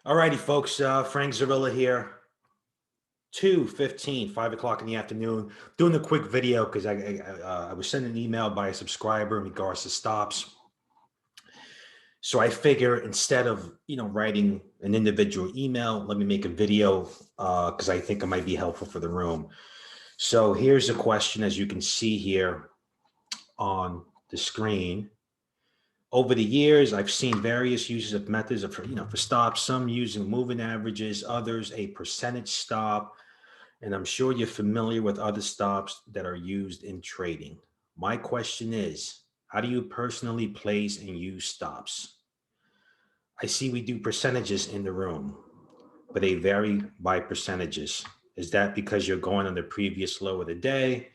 All righty, folks. Frank Zarilla here. 2:15, 5 o'clock in the afternoon. Doing a quick video because I was sent an email by a subscriber in regards to stops. So I figure instead of writing an individual email, let me make a video because I think it might be helpful for the room. So here's a question, as you can see here on the screen. Over the years, I've seen various uses of methods for stops, some using moving averages, others a percentage stop, and I'm sure you're familiar with other stops that are used in trading. My question is, how do you personally place and use stops? I see we do percentages in the room, but they vary by percentages. Is that because you're going on the previous low of the day?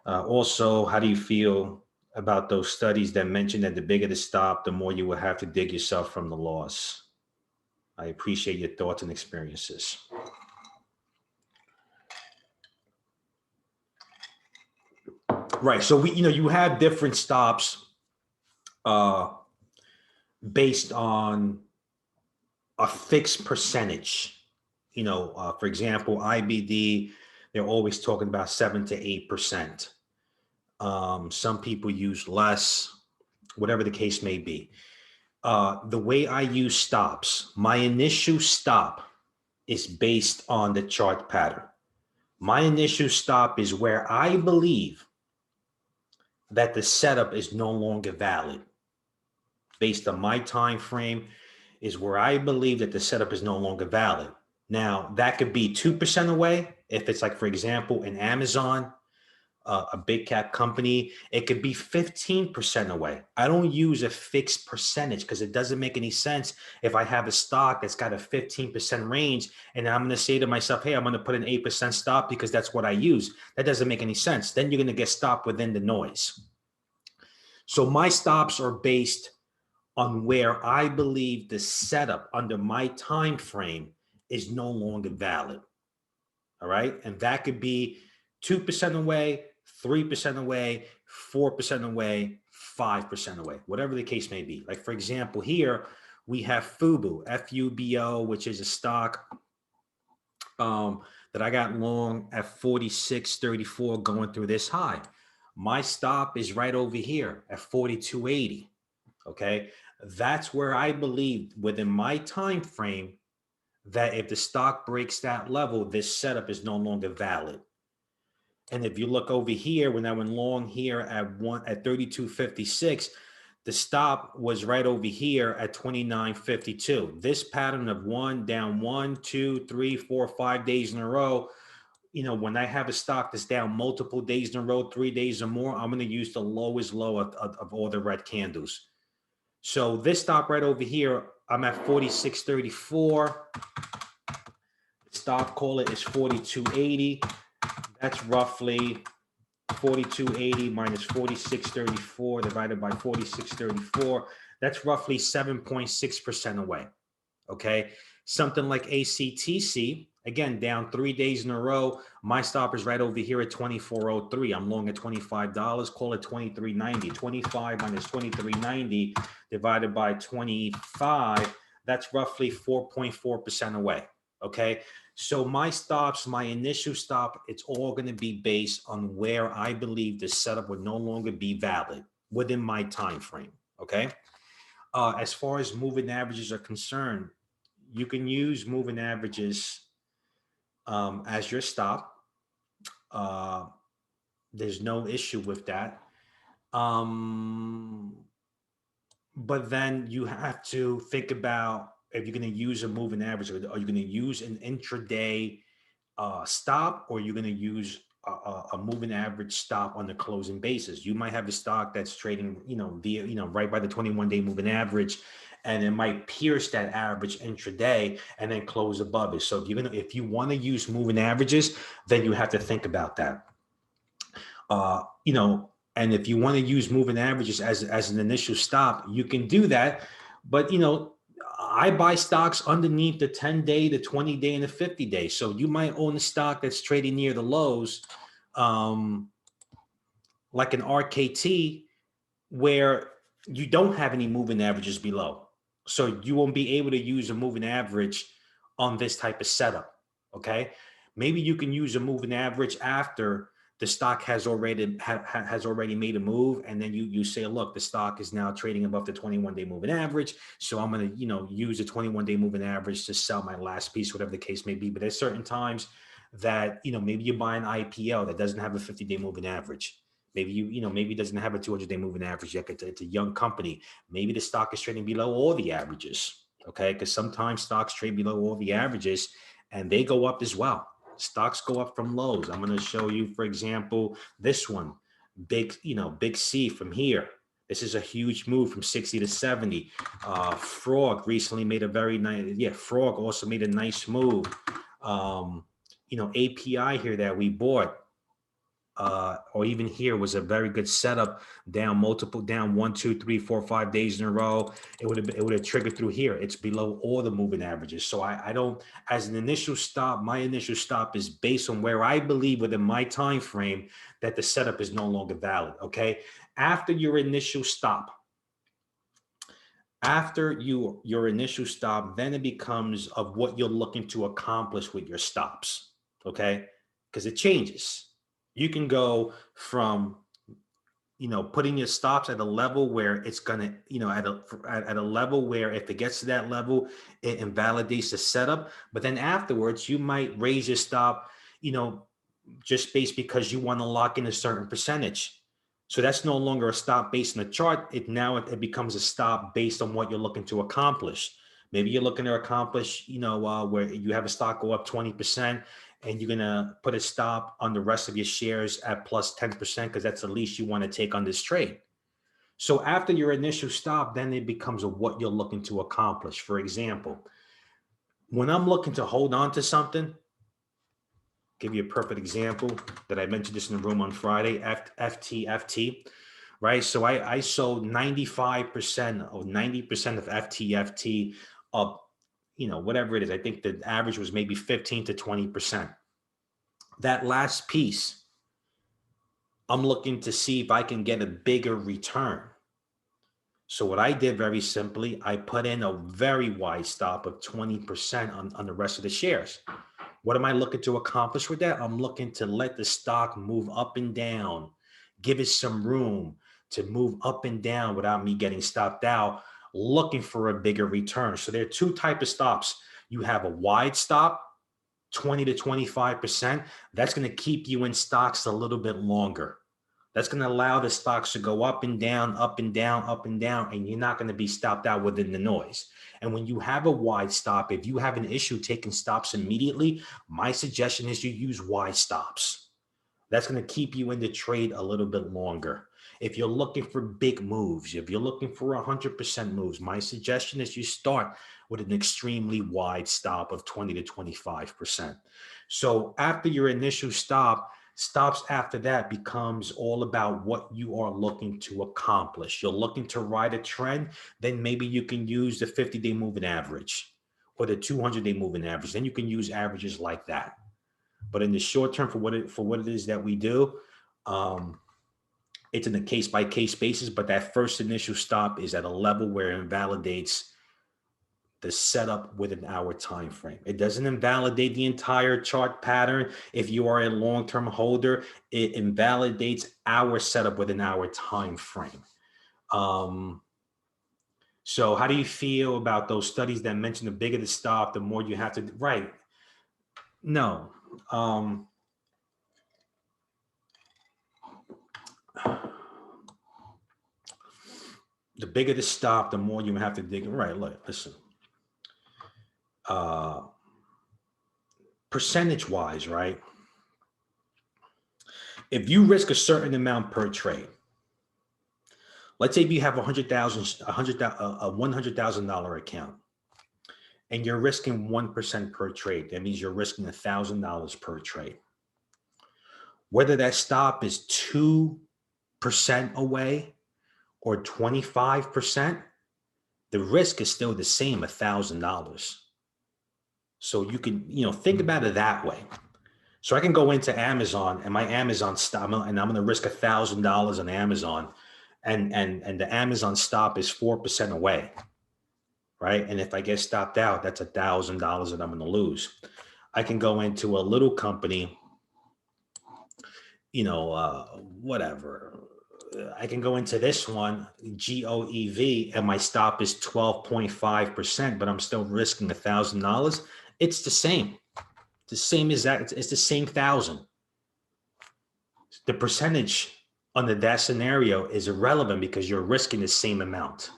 Also, how do you feel about those studies that mention that the bigger the stop, the more you will have to dig yourself from the loss? I appreciate your thoughts and experiences. Right. So you have different stops uh, based on a fixed percentage. For example, IBD, they're always talking about 7 to 8%. Some people use less, whatever the case may be. The way I use stops, my initial stop is based on the chart pattern. My initial stop is where I believe that the setup is no longer valid. Based on my time frame is where I believe that the setup is no longer valid. Now, that could be 2% away. If it's like, for example, in Amazon, a big cap company, it could be 15% away. I don't use a fixed percentage because it doesn't make any sense if I have a stock that's got a 15% range and I'm going to say to myself, hey, I'm going to put an 8% stop because that's what I use. That doesn't make any sense. Then you're going to get stopped within the noise. So my stops are based on where I believe the setup under my time frame is no longer valid. All right. And that could be 2% away, 3% away, 4% away, 5% away, whatever the case may be. Like, for example, here we have FUBO, FUBO, which is a stock that I got long at 46.34 going through this high. My stop is right over here at 42.80. Okay. That's where I believe within my time frame that if the stock breaks that level, this setup is no longer valid. And if you look over here, when I went long here at 32.56, the stop was right over here at 29.52. This pattern of one down 1, 2, 3, 4, 5 days in a row, when I have a stock that's down multiple days in a row, 3 days or more, I'm going to use the lowest low of all the red candles. So this stop right over here, I'm at 46.34. Stop, call it, is 42.80. That's roughly 42.80 minus 46.34 divided by 46.34. That's roughly 7.6% away. Okay. Something like ACTC, again, down 3 days in a row. My stop is right over here at 24.03. I'm long at $25. Call it 23.90. 25 minus 23.90 divided by 25. That's roughly 4.4% away. Okay. So my stops, my initial stop, it's all going to be based on where I believe the setup would no longer be valid within my time frame. Okay. As far as moving averages are concerned, you can use moving averages as your stop. Uh, there's no issue with that. Um, but then you have to think about if you're going to use a moving average, or are you going to use an intraday stop, or you're going to use a moving average stop on the closing basis. You might have a stock that's trading, right by the 21-day moving average, and it might pierce that average intraday and then close above it. So if you want to use moving averages, then you have to think about that. And if you want to use moving averages as an initial stop, you can do that. But I buy stocks underneath the 10-day, the 20-day, and the 50-day. So you might own a stock that's trading near the lows, like an RKT, where you don't have any moving averages below. So you won't be able to use a moving average on this type of setup. Okay. Maybe you can use a moving average after the stock has already made a move, and then you say, look, the stock is now trading above the 21-day moving average, so I'm going to use the 21-day moving average to sell my last piece, whatever the case may be. But there's certain times that maybe you buy an IPO that doesn't have a 50-day moving average. Maybe maybe it doesn't have a 200-day moving average yet. It's a young company. Maybe the stock is trading below all the averages. Okay, because sometimes stocks trade below all the averages and they go up as well. Stocks go up from lows. I'm going to show you, for example, this one, big C from here. This is a huge move from 60 to 70. Frog recently made a very nice, Frog also made a nice move. API here that we bought, or even here, was a very good setup, down 1, 2, 3, 4, 5 days in a row. It would have triggered through here. It's below all the moving averages. So I don't, as an initial stop, my initial stop is based on where I believe within my time frame that the setup is no longer valid. Okay. After your initial stop, then it becomes of what you're looking to accomplish with your stops. Okay. Because it changes. You can go from, putting your stops at a level where it's gonna, at a level where if it gets to that level, it invalidates the setup. But then afterwards, you might raise your stop, just based because you want to lock in a certain percentage. So that's no longer a stop based on the chart. It becomes a stop based on what you're looking to accomplish. Maybe you're looking to accomplish, where you have a stock go up 20%, and you're going to put a stop on the rest of your shares at plus 10%, because that's the least you want to take on this trade. So after your initial stop, then it becomes what you're looking to accomplish. For example, when I'm looking to hold on to something, give you a perfect example that I mentioned this in the room on Friday, FTFT, right? So I sold 95% or 90% of FTFT up, whatever it is. I think the average was maybe 15 to 20%. That last piece, I'm looking to see if I can get a bigger return. So what I did, very simply, I put in a very wide stop of 20% on the rest of the shares. What am I looking to accomplish with that? I'm looking to let the stock move up and down, give it some room to move up and down without me getting stopped out, looking for a bigger return. So there are two types of stops. You have a wide stop, 20 to 25%. That's going to keep you in stocks a little bit longer. That's going to allow the stocks to go up and down, up and down, up and down, and you're not going to be stopped out within the noise. And when you have a wide stop, if you have an issue taking stops immediately, my suggestion is you use wide stops. That's going to keep you in the trade a little bit longer. If you're looking for big moves, if you're looking for 100% moves, my suggestion is you start with an extremely wide stop of 20 to 25%. So after your initial stop, stops after that becomes all about what you are looking to accomplish. You're looking to ride a trend, then maybe you can use the 50-day moving average or the 200-day moving average. Then you can use averages like that. But in the short term, for what it is that we do, it's in a case-by-case basis. But that first initial stop is at a level where it invalidates the setup within our time frame. It doesn't invalidate the entire chart pattern. If you are a long-term holder, it invalidates our setup within our time frame. So how do you feel about those studies that mention the bigger the stop, the more you have to, right? No. The bigger the stop, the more you have to dig. Right, look, listen. Percentage-wise, right? If you risk a certain amount per trade, let's say if you have a $100,000 account, and you're risking 1% per trade, that means you're risking $1,000 per trade. Whether that stop is 2% away or 25%, the risk is still the same, $1,000. So you can, think about it that way. So I can go into Amazon and my Amazon stop, and I'm going to risk $1,000 on Amazon, and the Amazon stop is 4% away. right? And if I get stopped out, that's $1,000 that I'm going to lose. I can go into a little company, whatever. I can go into this one, GOEV, and my stop is 12.5%, but I'm still risking $1,000. It's the same. The same as that. It's the same thousand. The percentage under that scenario is irrelevant because you're risking the same amount.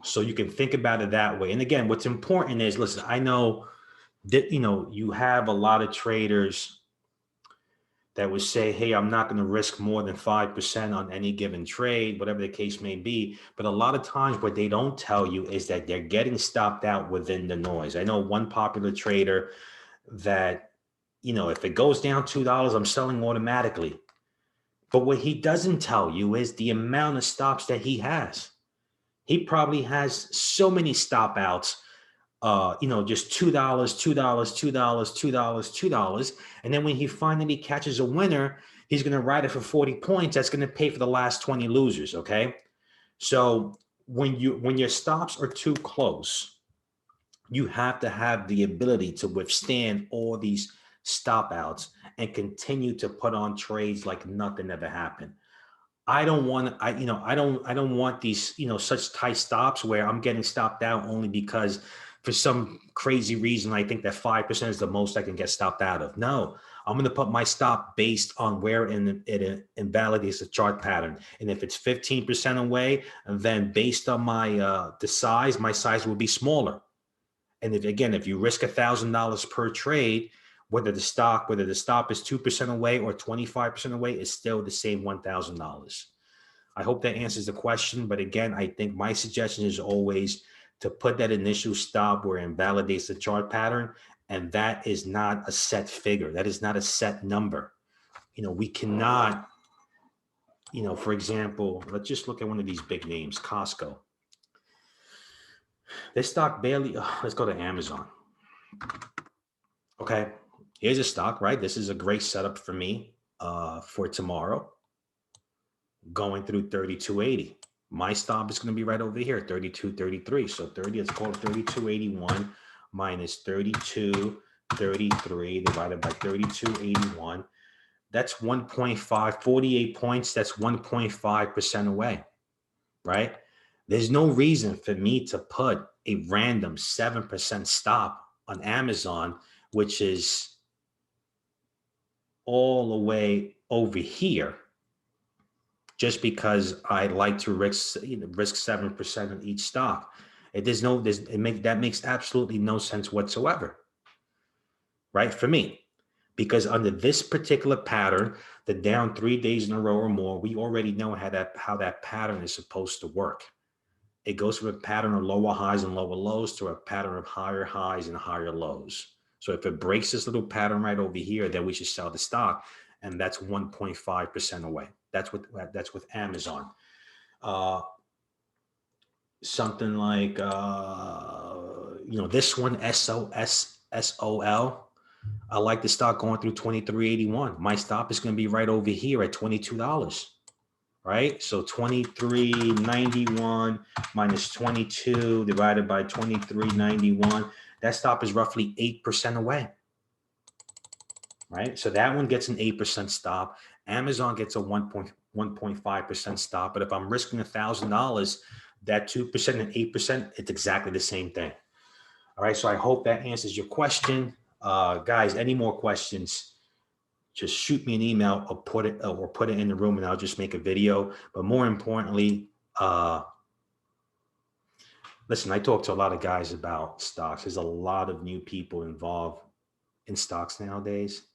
So you can think about it that way. And again, what's important is, listen, I know that, you have a lot of traders that would say, hey, I'm not going to risk more than 5% on any given trade, whatever the case may be. But a lot of times what they don't tell you is that they're getting stopped out within the noise. I know one popular trader that, if it goes down $2, I'm selling automatically. But what he doesn't tell you is the amount of stops that he has. He probably has so many stop outs, just $2, $2, $2, $2, $2. And then when he finally catches a winner, he's going to ride it for 40 points. That's going to pay for the last 20 losers. Okay. So when your stops are too close, you have to have the ability to withstand all these stop outs and continue to put on trades like nothing ever happened. I don't want I don't want these, such tight stops where I'm getting stopped out only because for some crazy reason I think that 5% is the most I can get stopped out of. No, I'm going to put my stop based on where it invalidates the chart pattern. And if it's 15% away, then based on my the size, my size will be smaller. And if you risk $1,000 per trade, whether the stop is 2% away or 25% away, it's still the same $1,000. I hope that answers the question. But again, I think my suggestion is always to put that initial stop where it invalidates the chart pattern. And that is not a set figure. That is not a set number. We cannot, for example, let's just look at one of these big names, Costco. This stock barely, let's go to Amazon. Okay, here's a stock, right? This is a great setup for me for tomorrow, going through 3280. My stop is going to be right over here, 3233. So 30, let's call it 3281 minus 3233 divided by 3281. That's 1.5, 48 points. That's 1.5% away, right? There's no reason for me to put a random 7% stop on Amazon, which is all the way over here, just because I like to risk 7% on each stock. That makes absolutely no sense whatsoever, right? For me, because under this particular pattern, the down 3 days in a row or more, we already know how that pattern is supposed to work. It goes from a pattern of lower highs and lower lows to a pattern of higher highs and higher lows. So if it breaks this little pattern right over here, then we should sell the stock, and that's 1.5% away. That's with Amazon. Something like this one, SOL. I like the stock going through 2381. My stop is going to be right over here at $22. Right? So 2391 minus 22 divided by 2391. That stop is roughly 8% away. Right? So that one gets an 8% stop. Amazon gets a 1.5% stop. But if I'm risking $1,000, that 2% and 8%, it's exactly the same thing. All right. So I hope that answers your question. Guys, any more questions? Just shoot me an email or put it in the room, and I'll just make a video. But more importantly, listen, I talk to a lot of guys about stocks. There's a lot of new people involved in stocks nowadays.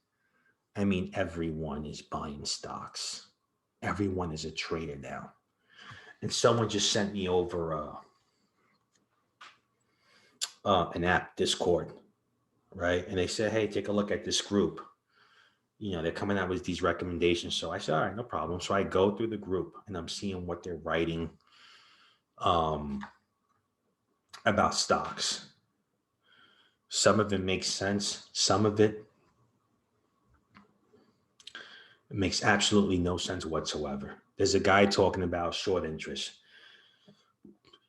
I mean, everyone is buying stocks. Everyone is a trader now. And someone just sent me over an app, Discord, right? And they said, hey, take a look at this group. They're coming out with these recommendations. So I said, all right, no problem. So I go through the group and I'm seeing what they're writing about stocks. Some of it makes sense. Some of it makes absolutely no sense whatsoever. There's a guy talking about short interest.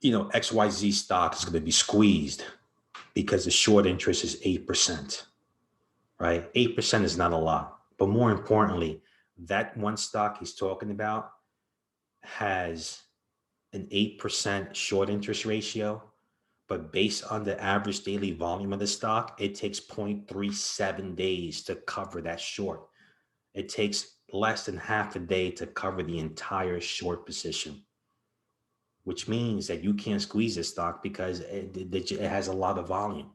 XYZ stock is going to be squeezed because the short interest is 8%, right? 8% is not a lot. But more importantly, that one stock he's talking about has an 8% short interest ratio, but based on the average daily volume of the stock, it takes 0.37 days to cover that short. It takes less than half a day to cover the entire short position, which means that you can't squeeze this stock because it has a lot of volume.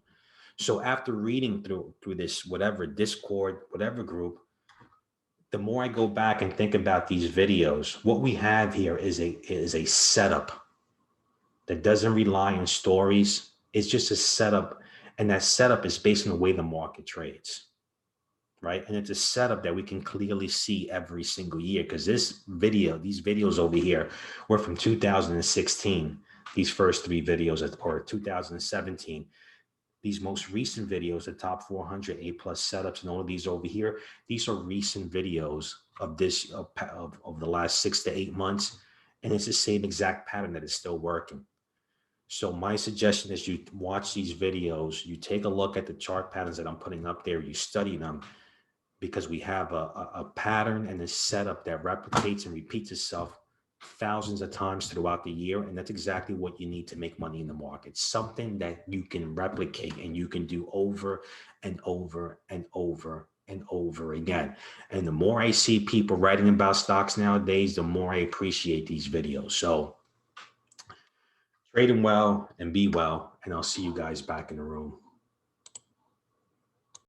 So after reading through this, whatever Discord, whatever group, the more I go back and think about these videos, what we have here is a setup that doesn't rely on stories. It's just a setup, and that setup is based on the way the market trades, right? And it's a setup that we can clearly see every single year, because these videos over here were from 2016. These first three videos, or 2017. These most recent videos, the top 400 A+ setups, and all of these over here, these are recent videos of this of the last 6 to 8 months, and it's the same exact pattern that is still working. So my suggestion is you watch these videos, you take a look at the chart patterns that I'm putting up there, you study them, because we have a pattern and a setup that replicates and repeats itself thousands of times throughout the year. And that's exactly what you need to make money in the market. Something that you can replicate and you can do over and over and over and over again. And the more I see people writing about stocks nowadays, the more I appreciate these videos. So trade them well and be well, and I'll see you guys back in the room.